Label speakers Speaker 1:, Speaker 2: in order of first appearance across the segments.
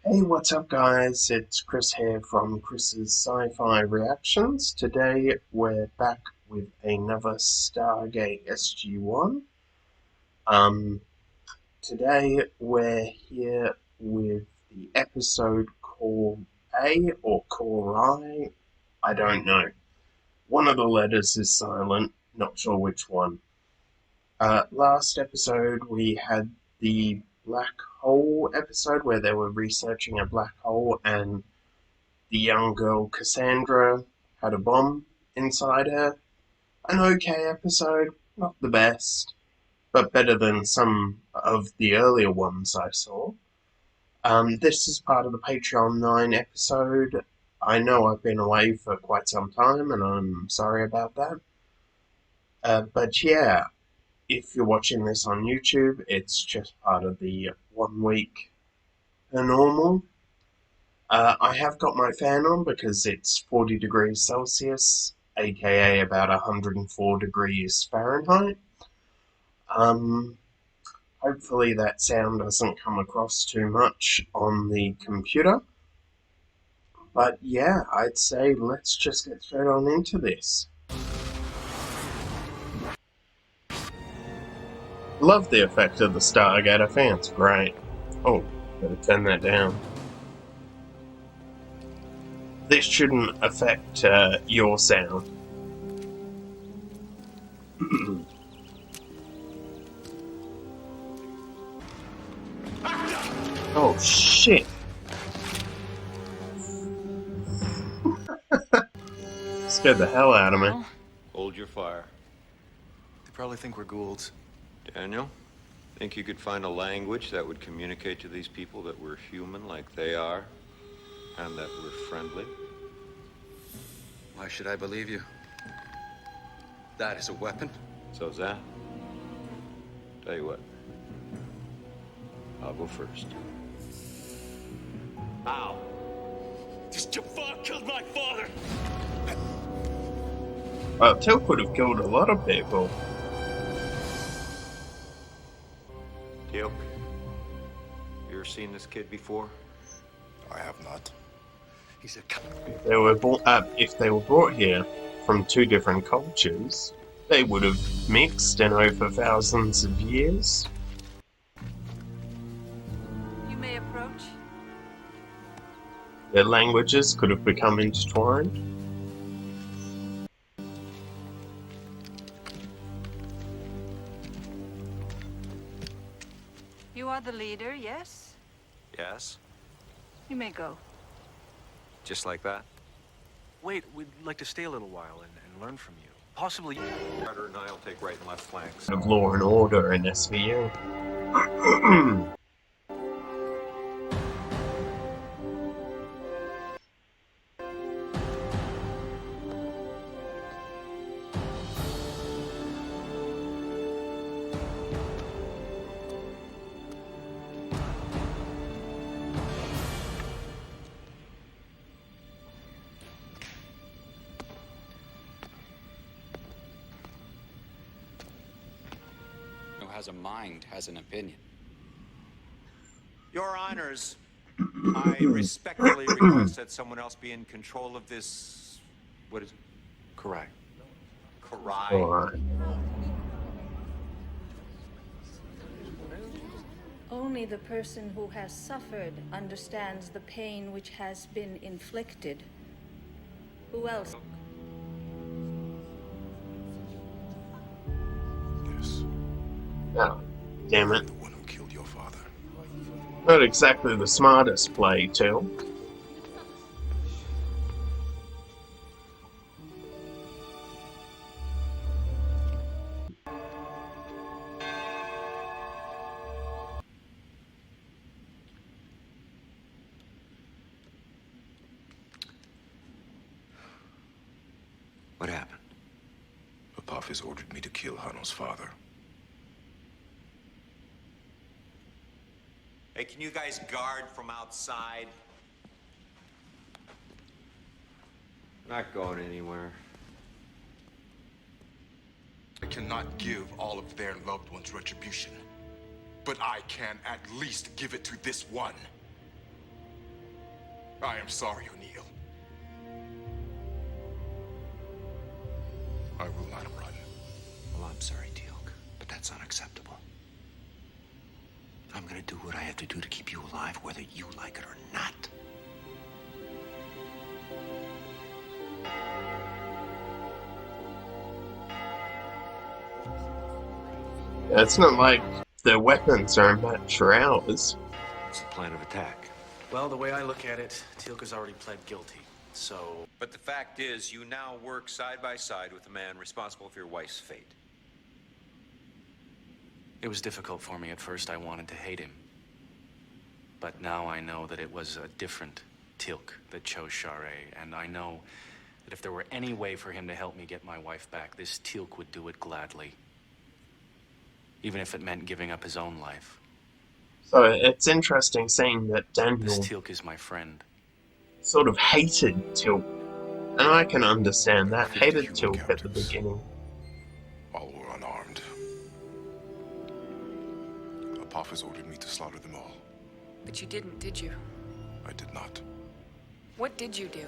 Speaker 1: Hey, what's up, guys? It's Chris here from Chris's Sci-Fi Reactions. Today we're back with another Stargate SG-1. Um, Today we're here with the episode called A or Core I don't know. One of the letters is silent, not sure which one. Last episode we had the black hole episode where they were researching a black hole and the young girl Cassandra had a bomb inside her. An okay episode, not the best, but better than some of the earlier ones I saw. This is part of the Patreon 9 episode. I know I've been away for quite some time, and I'm sorry about that. But yeah, if you're watching this on YouTube, it's just part of the 1 week normal. I have got my fan on because it's 40 degrees Celsius, aka about 104 degrees Fahrenheit. Um, Hopefully that sound doesn't come across too much on the computer. But yeah, I'd say let's just get straight on into this. Love the effect of the Stargate, I think it's great. Oh, better turn that down. This shouldn't affect your sound. Oh shit! Scared the hell out of me.
Speaker 2: Hold your fire.
Speaker 3: They probably think we're Goulds.
Speaker 2: Daniel, think you could find a language that would communicate to these people that we're human like they are, and that we're friendly?
Speaker 3: Why should I believe you? That is a weapon?
Speaker 2: So's that. Tell you what. I'll go first. Ow!
Speaker 4: This Jafar killed my father!
Speaker 1: Well, Tilk would have killed a lot of people.
Speaker 2: Teal, you ever seen this kid before?
Speaker 3: I have not. He's a
Speaker 1: If they were brought here from two different cultures, they would have mixed in over thousands of years.
Speaker 5: You may approach.
Speaker 1: Their languages could have become intertwined.
Speaker 5: You are the leader, yes?
Speaker 2: Yes.
Speaker 5: You may go.
Speaker 2: Just like that?
Speaker 3: Wait, we'd like to stay a little while and learn from you. Possibly.
Speaker 2: Carter and I'll take right and left flanks.
Speaker 1: Of law and order in SVU.
Speaker 6: Who has a mind has an opinion.
Speaker 7: Your Honors, I respectfully request that someone else be in control of this. What is it?
Speaker 3: Correct.
Speaker 7: Karai.
Speaker 1: Alright.
Speaker 8: Only the person who has suffered understands the pain which has been inflicted. Who else?
Speaker 3: Yes.
Speaker 1: Oh, damn it.
Speaker 3: The one who killed your father.
Speaker 1: Not exactly the smartest play, too.
Speaker 2: What happened?
Speaker 3: Apophis ordered me to kill Hano's father.
Speaker 7: Hey, can you guys guard from outside?
Speaker 2: Not going anywhere.
Speaker 9: I cannot give all of their loved ones retribution, but I can at least give it to this one. I am sorry, O'Neill. I will not run.
Speaker 3: Well, I'm sorry, Teal'c, but that's unacceptable. I'm gonna do what I have to do to keep you alive, whether you like it or not.
Speaker 1: It's not like the weapons are a match for ours.
Speaker 3: What's the plan of attack?
Speaker 10: Well, the way I look at it, Teal'c has already pled guilty. So,
Speaker 7: But the fact is, you now work side by side with the man responsible for your wife's fate.
Speaker 10: it was difficult for me at first. I wanted to hate him. But now I know that it was a different Teal'c that chose Sharae, and I know that if there were any way for him to help me get my wife back, this Teal'c would do it gladly. Even if it meant giving up his own life.
Speaker 1: So it's interesting seeing that
Speaker 10: This
Speaker 1: Daniel
Speaker 10: Teal'c is my friend.
Speaker 1: sort of hated Teal'c. And I can understand that.
Speaker 9: 50
Speaker 1: Hated
Speaker 9: human
Speaker 1: Teal'c at the
Speaker 9: captives.
Speaker 1: beginning.
Speaker 9: All were unarmed. Apophis ordered me to slaughter them all.
Speaker 11: But you didn't, did you?
Speaker 9: I did not.
Speaker 11: What did you do?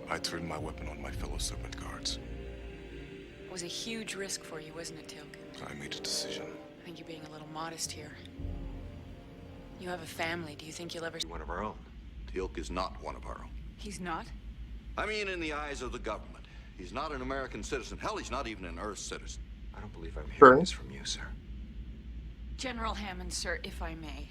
Speaker 9: I turned my weapon on my fellow serpent guards.
Speaker 11: It was a huge risk for you, wasn't it, Teal'c?
Speaker 9: I made a decision.
Speaker 11: I think you're being a little modest here. You have a family. Do you think you'll ever...
Speaker 3: One of our own. Teal'c is not one of our own.
Speaker 11: He's not?
Speaker 3: I mean, in the eyes of the government. He's not an American citizen. Hell, he's not even an Earth citizen. I don't believe I'm hearing this from you, sir.
Speaker 11: General Hammond, sir, if I may.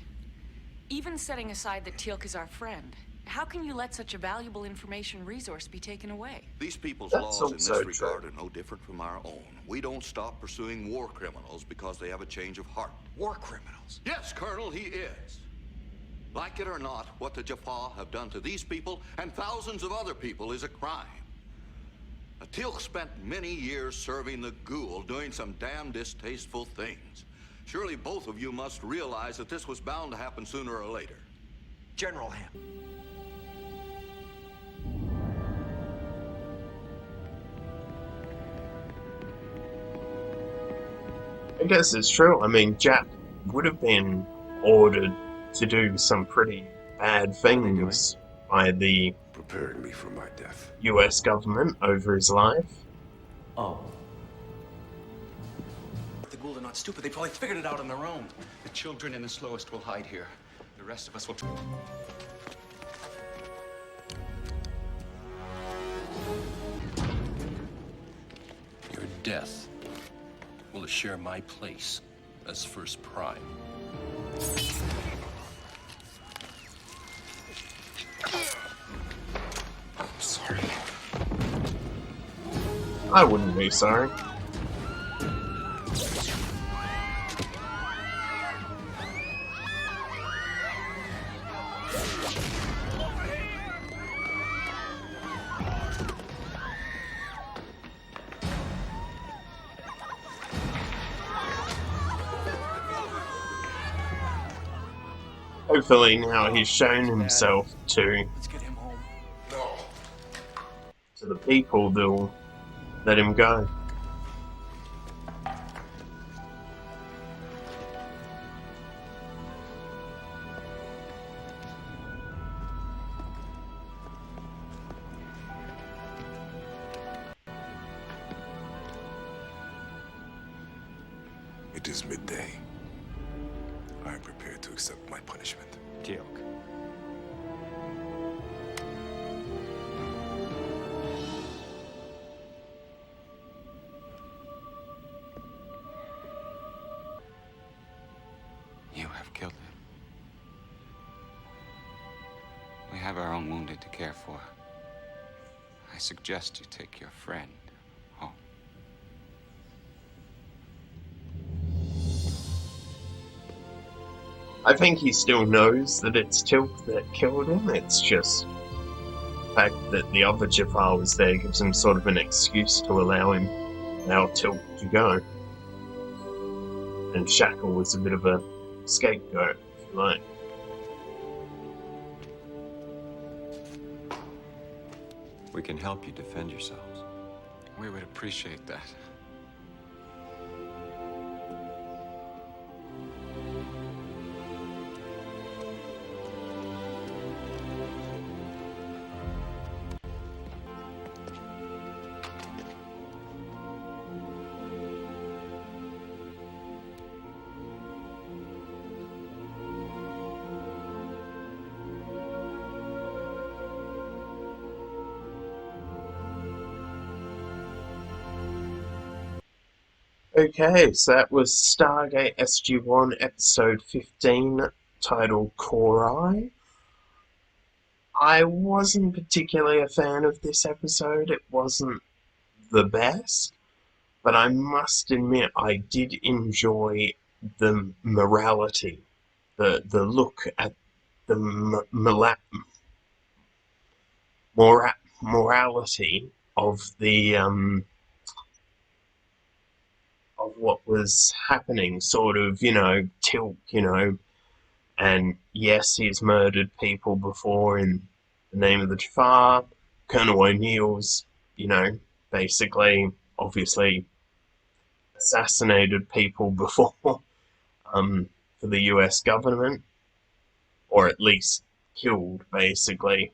Speaker 11: Even setting aside that Teal'c is our friend, how can you let such a valuable information resource be taken away?
Speaker 3: These people's
Speaker 1: That's
Speaker 3: laws in this
Speaker 1: also
Speaker 3: regard
Speaker 1: true.
Speaker 3: are no different from our own. We don't stop pursuing war criminals because they have a change of heart.
Speaker 7: War criminals?
Speaker 3: Yes, Colonel, he is. Like it or not, what the Jaffa have done to these people and thousands of other people is a crime. Teal'c spent many years serving the ghoul, doing some damn distasteful things. Surely both of you must realize that this was bound to happen sooner or later.
Speaker 7: General Ham.
Speaker 1: I guess it's true. I mean, Jack would have been ordered to do some pretty bad things by the
Speaker 9: Preparing me for my death.
Speaker 1: US government over his life.
Speaker 10: Oh.
Speaker 6: The Gould are not stupid. They probably figured it out on their own. The children and the slowest will hide here. The rest of us will...
Speaker 12: Your death will assure my place as First Prime.
Speaker 9: I'm sorry.
Speaker 1: I wouldn't be sorry. Hopefully now he's shown himself to
Speaker 10: Let's get him home.
Speaker 9: No.
Speaker 1: the people, they'll let him go.
Speaker 9: It is midday. I am prepared to accept my punishment.
Speaker 7: Teal'c.
Speaker 6: You have killed him. We have our own wounded to care for. I suggest you take your friend home.
Speaker 1: I think he still knows that it's Teal'c that killed him. It's just the fact that the other Jafar was there gives him sort of an excuse to allow Teal'c to go. And Shackle was a bit of a scapegoat, if you like.
Speaker 2: We can help you defend yourselves.
Speaker 6: We would appreciate that.
Speaker 1: Okay, so that was Stargate SG-1 episode 15, titled Core. I wasn't particularly a fan of this episode. It wasn't the best, but I must admit I did enjoy the morality, the look at the morality of the of what was happening. Sort of, Tilk, and yes, he's murdered people before in the name of the Jafar. Colonel O'Neill's, basically, obviously, assassinated people before for the US government, or at least killed, basically,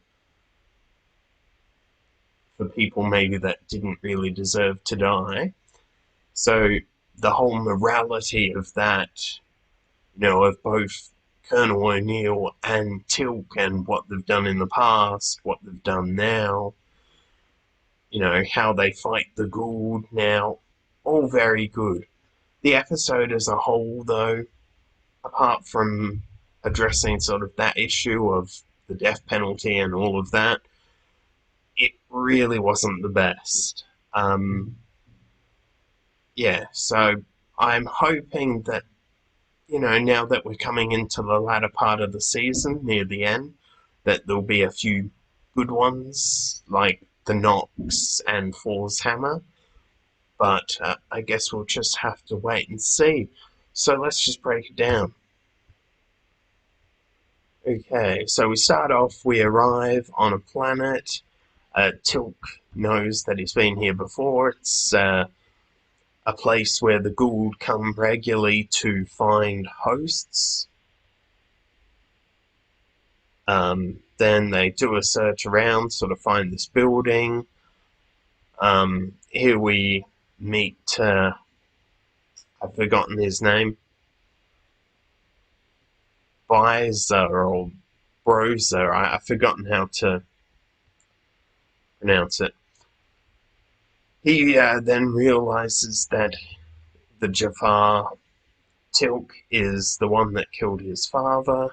Speaker 1: for people maybe that didn't really deserve to die. So the whole morality of that, of both Colonel O'Neill and Tilk and what they've done in the past, what they've done now, how they fight the Gould now, all very good. The episode as a whole, though, apart from addressing sort of that issue of the death penalty and all of that, it really wasn't the best. Yeah, so I'm hoping that, now that we're coming into the latter part of the season, near the end, that there'll be a few good ones, like the Nox and Thor's Hammer. But I guess we'll just have to wait and see. So let's just break it down. Okay, so we start off, we arrive on a planet. Tilk knows that he's been here before. It's a place where the Gould come regularly to find hosts. Then they do a search around, sort of find this building. Here we meet, I've forgotten his name, Bizer or Brozer, I've forgotten how to pronounce it. He then realizes that the Jafar Tilk is the one that killed his father.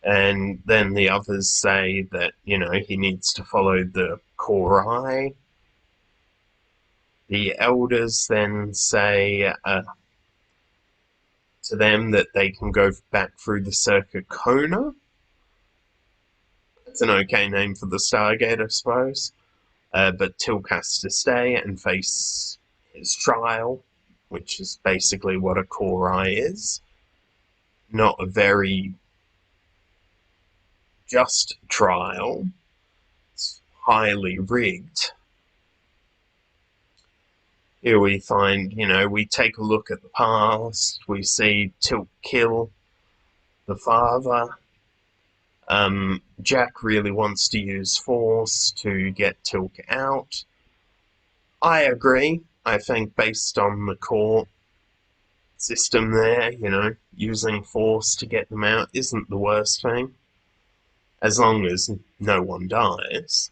Speaker 1: And then the others say that, he needs to follow the Core. The elders then say to them that they can go back through the Circuit Kona. It's an okay name for the Stargate, I suppose. But Tilk has to stay and face his trial, which is basically what a Core is. Not a very just trial. It's highly rigged. Here we find, we take a look at the past. We see Tilk kill the father. Jack really wants to use force to get Tilk out. I agree. I think based on the court system there, using force to get them out isn't the worst thing. As long as no one dies.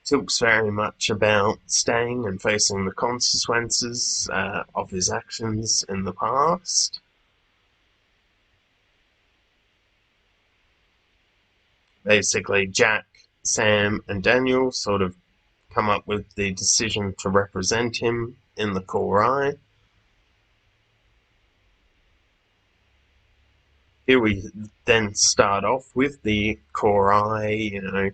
Speaker 1: Tilk's very much about staying and facing the consequences of his actions in the past. Basically, Jack, Sam, and Daniel sort of come up with the decision to represent him in the Core. Here we then start off with the Core.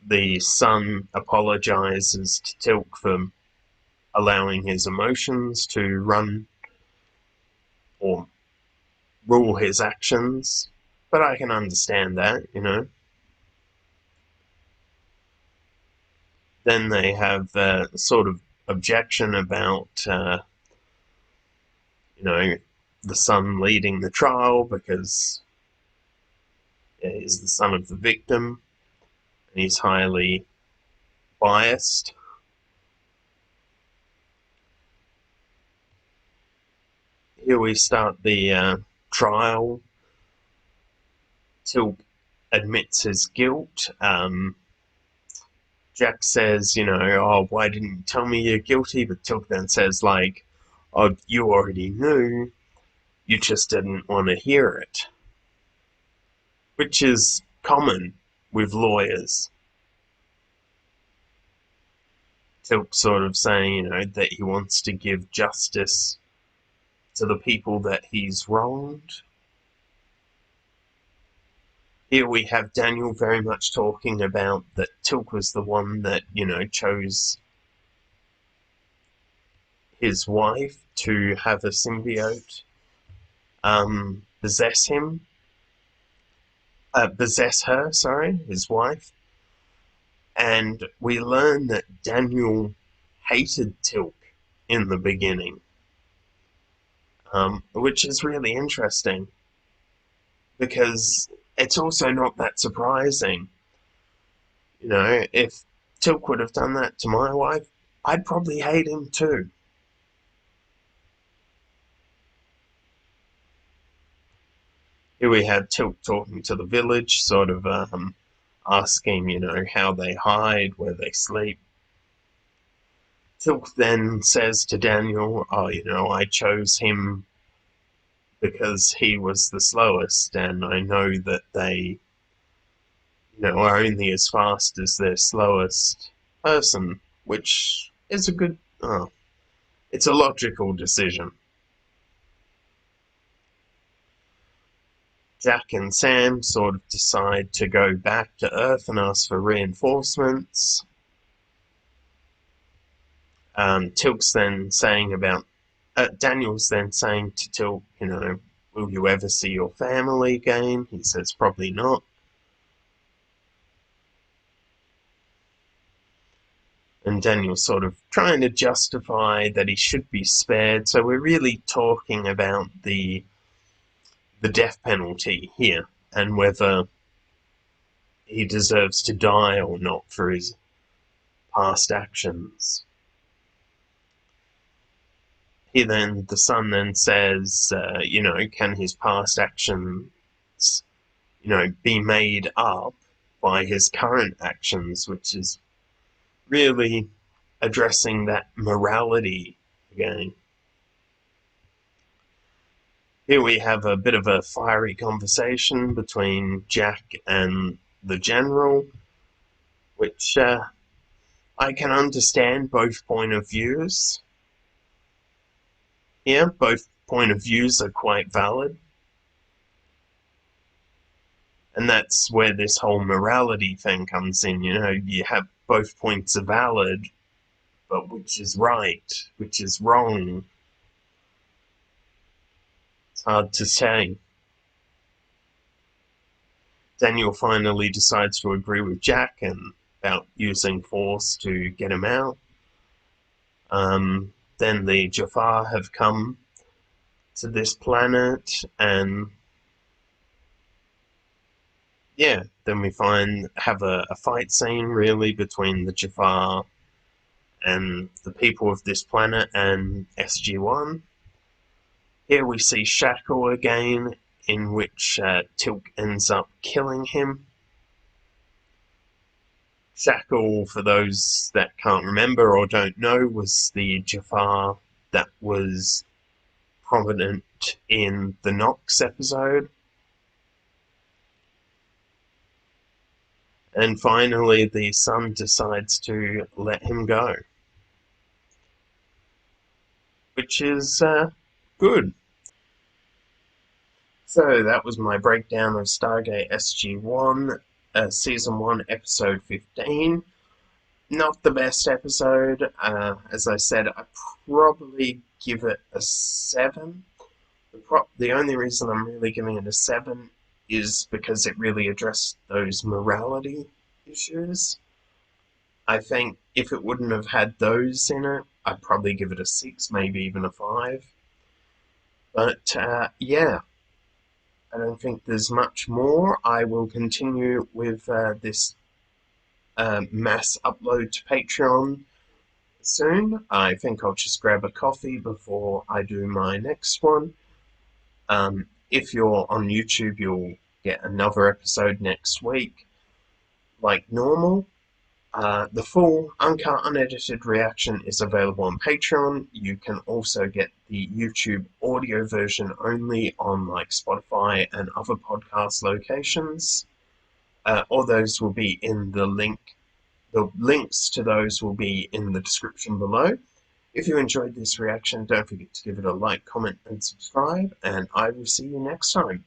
Speaker 1: The son apologizes to Tilk for allowing his emotions to run or rule his actions, but I can understand that, Then they have a sort of objection about, the son leading the trial because he's the son of the victim and he's highly biased. Here we start the trial. Tilk admits his guilt. Jack says, oh, why didn't you tell me you're guilty? But Tilk then says, like, oh, you already knew, you just didn't want to hear it. Which is common with lawyers. Tilk sort of saying, that he wants to give justice to the people that he's wronged. Here we have Daniel very much talking about that Tilk was the one that, chose his wife to have a symbiote possess her, his wife. And we learn that Daniel hated Tilk in the beginning, which is really interesting because it's also not that surprising. If Tilk would have done that to my wife, I'd probably hate him too. Here we have Tilk talking to the village, sort of asking, how they hide, where they sleep. Tilk then says to Daniel, oh, I chose him because he was the slowest, and I know that they, are only as fast as their slowest person, which is it's a logical decision. Jack and Sam sort of decide to go back to Earth and ask for reinforcements. Tilk's then saying about Daniel's then saying to Tilk, will you ever see your family again? He says probably not. And Daniel's sort of trying to justify that he should be spared. So we're really talking about the death penalty here and whether he deserves to die or not for his past actions. The son then says, can his past actions, be made up by his current actions, which is really addressing that morality again. Here we have a bit of a fiery conversation between Jack and the General, which I can understand both point of views. Yeah, both point of views are quite valid. And that's where this whole morality thing comes in, you have both points are valid, but which is right, which is wrong? It's hard to say. Daniel finally decides to agree with Jack and about using force to get him out. Then the Jafar have come to this planet, and yeah, then we have a fight scene really between the Jafar and the people of this planet and SG-1. Here we see Shackle again, in which Tilk ends up killing him. Shackle, for those that can't remember or don't know, was the Jafar that was prominent in the Nox episode. And finally, the son decides to let him go, which is good. So that was my breakdown of Stargate SG-1, Season 1, Episode 15. Not the best episode. As I said, I probably give it a 7. The only reason I'm really giving it a 7 is because it really addressed those morality issues. I think if it wouldn't have had those in it, I'd probably give it a 6, maybe even a 5. But yeah, I don't think there's much more. I will continue with this mass upload to Patreon soon. I think I'll just grab a coffee before I do my next one. If you're on YouTube, you'll get another episode next week, like normal. The full, uncut, unedited reaction is available on Patreon. You can also get the YouTube audio version only on like Spotify and other podcast locations. All those will be in the link. The links to those will be in the description below. If you enjoyed this reaction, don't forget to give it a like, comment, and subscribe, and I will see you next time.